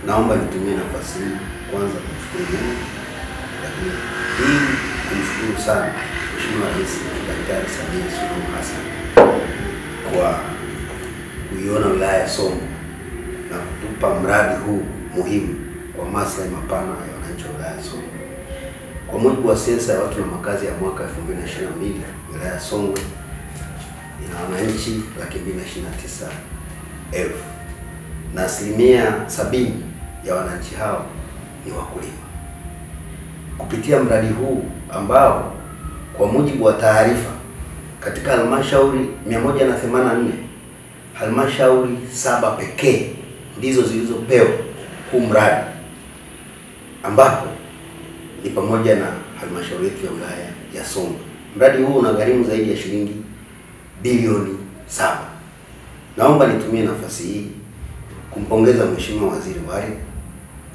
Naomba nitumie nafasi hii kwanza kumshukuru Mungu, lakini pili kumshukuru sana Mheshimiwa Rais Daktari Samia Suluhu Hassan kwa kuiona wilaya ya Songwe na kutupa mradi huu muhimu kwa maslahi mapana ya wananchi wa wilaya ya Songwe. Kwa mujibu wa sensa ya watu na makazi ya mwaka 2022, wilaya ya Songwe ina wananchi 229,000 na 70% ya wananchi hao ni wakulima. Kupitia mradi huu ambao kwa mujibu wa taarifa katika halmashauri 184, halmashauri 7 pekee ndizo zilizopewa huu mradi, ambapo ni pamoja na halmashauri yetu ya wilaya ya Songwe. Mradi huu unagharimu zaidi ya shilingi bilioni 7. Naomba nitumie nafasi hii kumpongeza Mheshimiwa Waziri wa Ardhi,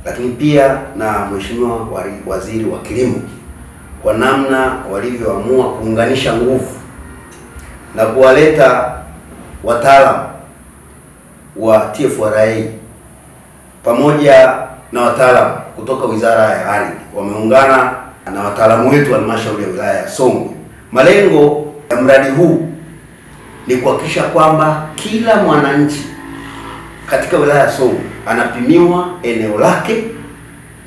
lakini pia na Mheshimiwa Waziri wa Kilimo kwa namna walivyoamua kuunganisha nguvu na kuwaleta wataalamu wa TFRA pamoja na wataalamu kutoka Wizara ya Ardhi. Wameungana na wataalamu wetu wa halmashauri ya wilaya ya Songwe. Malengo ya mradi huu ni kuhakikisha kwamba kila mwananchi katika wilaya ya Songwe anapimiwa eneo lake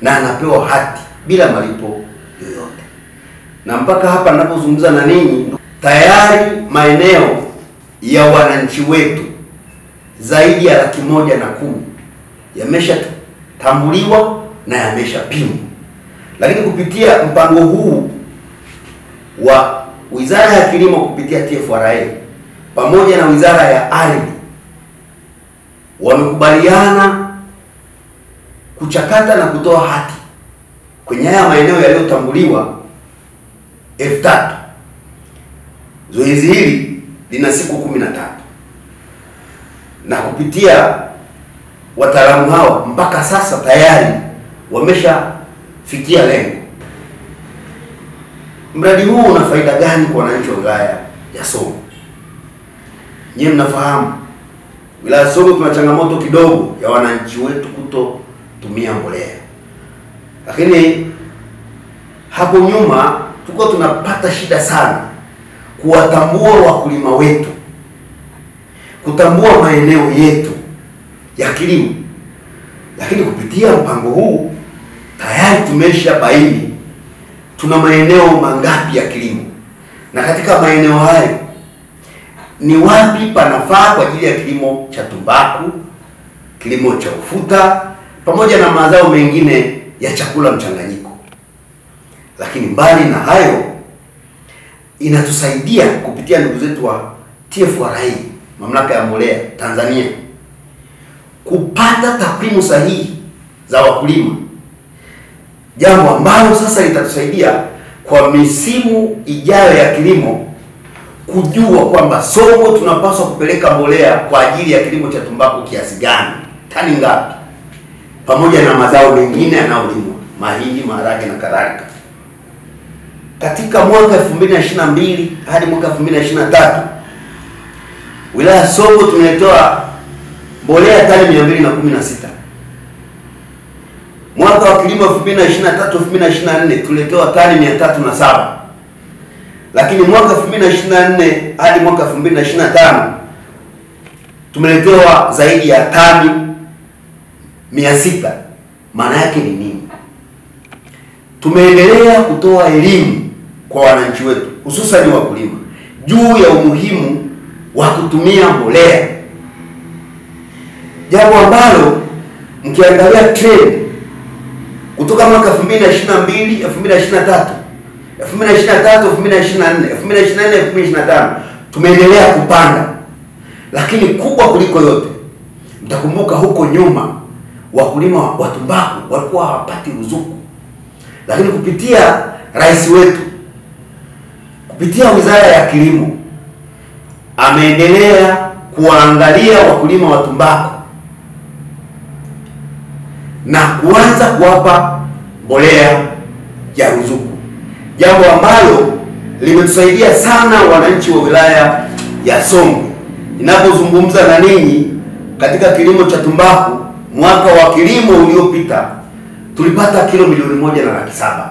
na anapewa hati bila malipo yoyote. Na mpaka hapa ninapozungumza na ninyi, tayari maeneo ya wananchi wetu zaidi ya 110,000 yameshatambuliwa na yameshapimwa. Lakini kupitia mpango huu wa Wizara ya Kilimo kupitia TFRA pamoja na Wizara ya Ardhi wamekubaliana kuchakata na kutoa hati kwenye haya maeneo yaliyotambuliwa 3,000. Zoezi hili lina siku 13 na kupitia wataalamu hao mpaka sasa tayari wameshafikia lengo. Mradi huu una faida gani kwa wananchi wa wilaya ya Songwe? Nyinyi mnafahamu wilaya ya Songwe tuna changamoto kidogo ya wananchi wetu kutotumia mbolea. Lakini hapo nyuma tulikuwa tunapata shida sana kuwatambua wakulima wetu, kutambua maeneo yetu ya kilimo. Lakini kupitia mpango huu tayari tumeshabaini tuna maeneo mangapi ya kilimo, na katika maeneo hayo ni wapi panafaa kwa ajili ya kilimo cha tumbaku, kilimo cha ufuta pamoja na mazao mengine ya chakula mchanganyiko. Lakini mbali na hayo, inatusaidia kupitia ndugu zetu wa TFRA, mamlaka ya mbolea Tanzania, kupata takwimu sahihi za wakulima, jambo ambalo sasa litatusaidia kwa misimu ijayo ya kilimo kujua kwamba Songwe tunapaswa kupeleka mbolea kwa ajili ya kilimo cha tumbaku kiasi gani, tani ngapi, pamoja na mazao mengine yanayolimwa, mahindi, maharage na kadhalika. Katika mwaka 2022 hadi mwaka 2023 wilaya ya Songwe tumetoa mbolea tani 216. Mwaka wa kilimo 2023-2024 tulitoa tani 307. Lakini mwaka 2024 hadi mwaka 2025 tumeletewa zaidi ya tani 600. Maana yake ni nini? Tumeendelea kutoa elimu kwa wananchi wetu, hususan wakulima, juu ya umuhimu wa kutumia mbolea, jambo ambalo mkiangalia trend kutoka mwaka 2022, 2023, 2023, 2024, 2025 tumeendelea kupanda. Lakini kubwa kuliko yote, mtakumbuka huko nyuma wakulima wa tumbaku walikuwa hawapati ruzuku. Lakini kupitia rais wetu, kupitia Wizara ya Kilimo, ameendelea kuangalia wakulima wa tumbaku na kuanza kuwapa mbolea ya ruzuku, jambo ambalo limetusaidia sana wananchi wa wilaya ya Songwe. Ninapozungumza na ninyi katika kilimo cha tumbaku, mwaka wa kilimo uliopita tulipata kilo 1,700,000,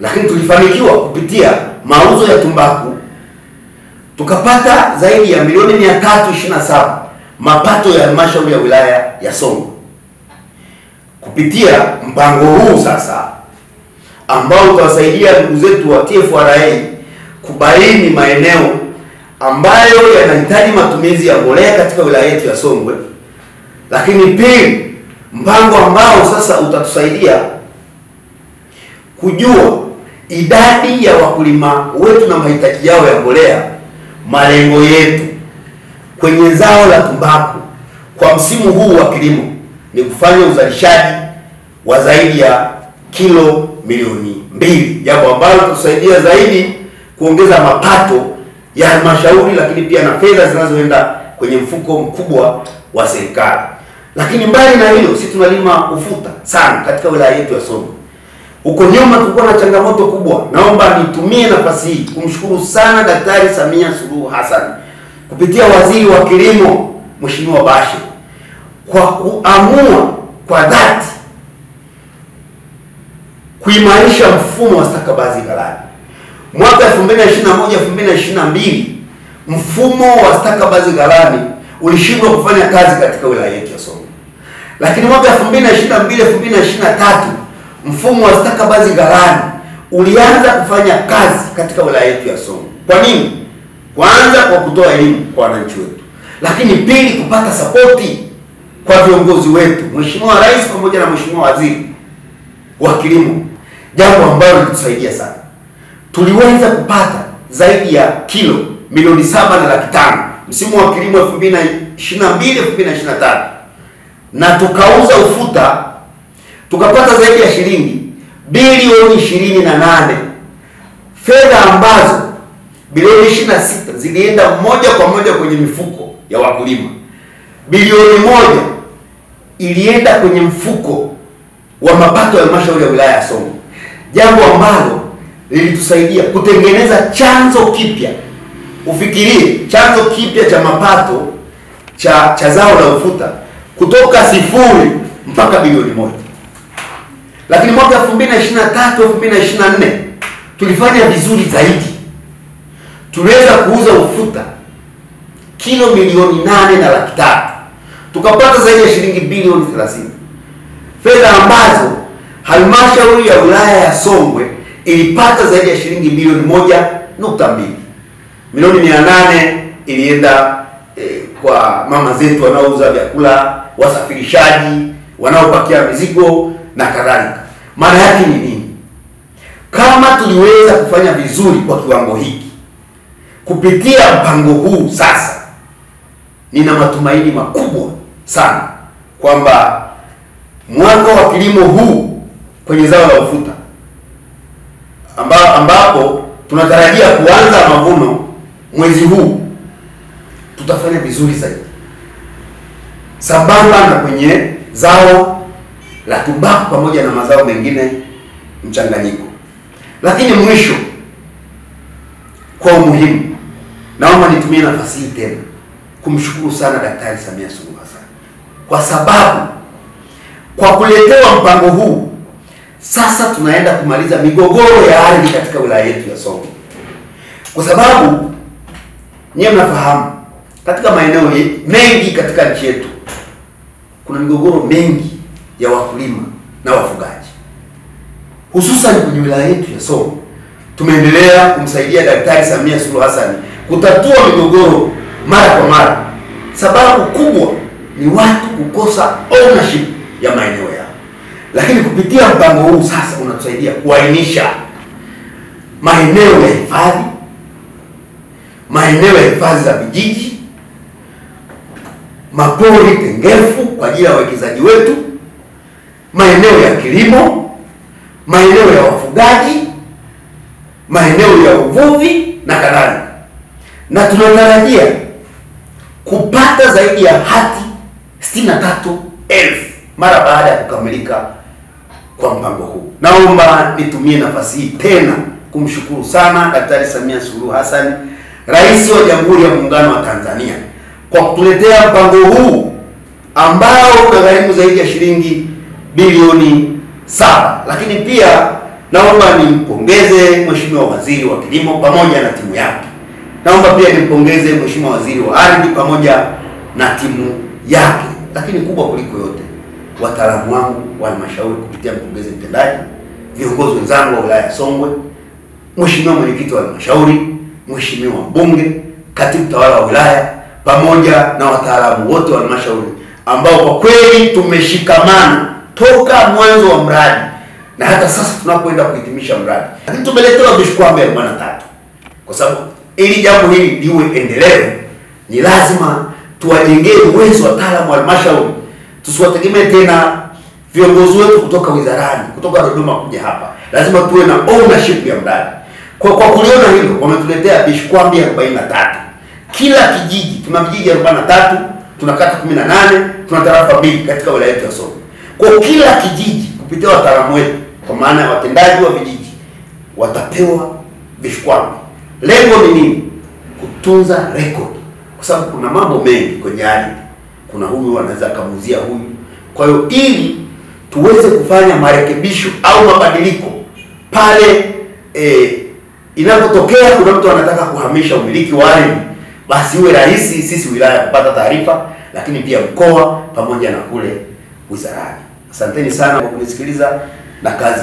lakini tulifanikiwa kupitia mauzo ya tumbaku tukapata zaidi ya milioni 327 mapato ya halmashauri ya wilaya ya Songwe. Kupitia mpango huu sasa ambao utawasaidia ndugu zetu wa TFRA kubaini maeneo ambayo yanahitaji matumizi ya mbolea katika wilaya yetu ya Songwe, lakini pili, mpango ambao sasa utatusaidia kujua idadi ya wakulima wetu na mahitaji yao ya mbolea. Malengo yetu kwenye zao la tumbaku kwa msimu huu wa kilimo ni kufanya uzalishaji wa zaidi ya kilo milioni 2, jambo ambalo tutasaidia zaidi kuongeza mapato ya halmashauri, lakini pia na fedha zinazoenda kwenye mfuko mkubwa wa serikali. Lakini mbali na hilo, sisi tunalima ufuta sana katika wilaya yetu ya Songwe. Huko nyuma tulikuwa na changamoto kubwa. Naomba nitumie nafasi hii kumshukuru sana Daktari Samia Suluhu Hassan kupitia Waziri wa Kilimo Mheshimiwa Bashe kwa kuamua kwa dhati kuimarisha mfumo wa stakabadhi ghalani. Mwaka 2021-2022 mfumo wa stakabadhi ghalani ulishindwa kufanya kazi katika wilaya yetu ya Songwe. Lakini mwaka 2022-2023 mfumo wa stakabadhi ghalani ulianza kufanya kazi katika wilaya yetu ya Songwe. Kwa nini? Kwanza kwa kutoa elimu kwa wananchi wetu, lakini pili kupata sapoti kwa viongozi wetu, Mheshimiwa Rais pamoja na Mheshimiwa Waziri wa Kilimo, jambo ambalo litusaidia sana. Tuliweza kupata zaidi ya kilo milioni 7,500,000 msimu wa kilimo 2022-2023, na tukauza ufuta tukapata zaidi ya shilingi bilioni 28, fedha ambazo bilioni 26 zilienda moja kwa moja kwenye mifuko ya wakulima. Bilioni 1 ilienda kwenye mfuko wa mapato ya halmashauri ya wilaya ya Songwe, jambo ambalo lilitusaidia kutengeneza chanzo kipya. Ufikirie chanzo kipya cha mapato cha zao la ufuta kutoka sifuri mpaka bilioni 1. Lakini mwaka 2023-2024 tulifanya vizuri zaidi. Tuliweza kuuza ufuta kilo milioni 8,300,000, tukapata zaidi ya shilingi bilioni 30, fedha ambazo halmashauri ya wilaya ya Songwe ilipata zaidi ya shilingi bilioni 1.2. Milioni 800 ilienda kwa mama zetu wanaouza vyakula, wasafirishaji, wanaopakia mizigo na kadhalika. Maana yake ni nini? Kama tuliweza kufanya vizuri kwa kiwango hiki kupitia mpango huu, sasa nina matumaini makubwa sana kwamba mwaka wa kilimo huu kwenye zao la ufuta ambapo tunatarajia kuanza mavuno mwezi huu, tutafanya vizuri zaidi, sambamba na kwenye zao la tumbaku pamoja na mazao mengine mchanganyiko. Lakini mwisho, kwa umuhimu, naomba nitumie nafasi hii tena kumshukuru sana Daktari Samia Suluhu Hassan, kwa sababu kwa kuletewa mpango huu sasa tunaenda kumaliza migogoro ya ardhi katika wilaya yetu ya Songwe. Kwa sababu nyewe mnafahamu katika maeneo mengi katika nchi yetu kuna migogoro mengi ya wakulima na wafugaji, hususan kwenye wilaya yetu ya Songwe. Tumeendelea kumsaidia Daktari Samia Suluhu Hassan kutatua migogoro mara kwa mara. Sababu kubwa ni watu kukosa ownership ya maeneo yao, lakini kupitia mpango huu sasa unatusaidia kuainisha maeneo ya hifadhi, maeneo ya hifadhi za vijiji, mapori tengefu kwa ajili ya wawekezaji wetu, maeneo ya kilimo, maeneo ya wafugaji, maeneo ya uvuvi na kadhalika. Na tunatarajia kupata zaidi ya hati 63,000 mara baada ya kukamilika kwa mpango huu. Naomba nitumie nafasi hii tena kumshukuru sana Daktari Samia Suluhu Hassan, Rais wa Jamhuri ya Muungano wa Tanzania, kwa kutuletea mpango huu ambao unagharimu zaidi ya shilingi bilioni 7. Lakini pia naomba nimpongeze Mheshimiwa Waziri wa Kilimo pamoja na timu yake. Naomba pia nimpongeze Mheshimiwa Waziri wa Ardhi pamoja na timu yake. Lakini kubwa kuliko yote, wataalamu wangu wa halmashauri kupitia mkurugenzi mtendaji, viongozi wenzangu wa wilaya ya Songwe, Mheshimiwa mwenyekiti wa halmashauri, Mheshimiwa mbunge, katibu tawala wa wilaya pamoja na wataalamu wote wa halmashauri ambao kwa kweli tumeshikamana toka mwanzo wa mradi na hata sasa tunapoenda kuhitimisha mradi. Lakini tumeletewa vishikwambi 43. Kwa sababu ili jambo hili liwe endelevu, ni lazima tuwajengee uwezo wataalamu wa halmashauri. Tusiwategemee tena viongozi wetu kutoka wizarani, kutoka Dodoma kuja hapa. Lazima tuwe na ownership ya mradi. Kwa kuliona hilo, wametuletea vishikwambi 43. Kila kijiji, tuna vijiji 43, tuna kata 18, tuna tarafa 2 katika wilaya yetu ya Songwe. Kwa kila kijiji kupitia wataalamu wetu, kwa maana ya watendaji wa vijiji, watapewa vishikwambi. Lengo ni nini? Kutunza record. Kwa sababu kuna mambo mengi kwenye ardhi. Kuna huyu anaweza akamuuzia huyu. Kwa hiyo ili tuweze kufanya marekebisho au mabadiliko pale inapotokea kuna mtu anataka kuhamisha umiliki wa ardhi, basi iwe rahisi sisi wilaya kupata taarifa, lakini pia mkoa pamoja na kule wizarani. Asanteni sana kwa kunisikiliza na kazi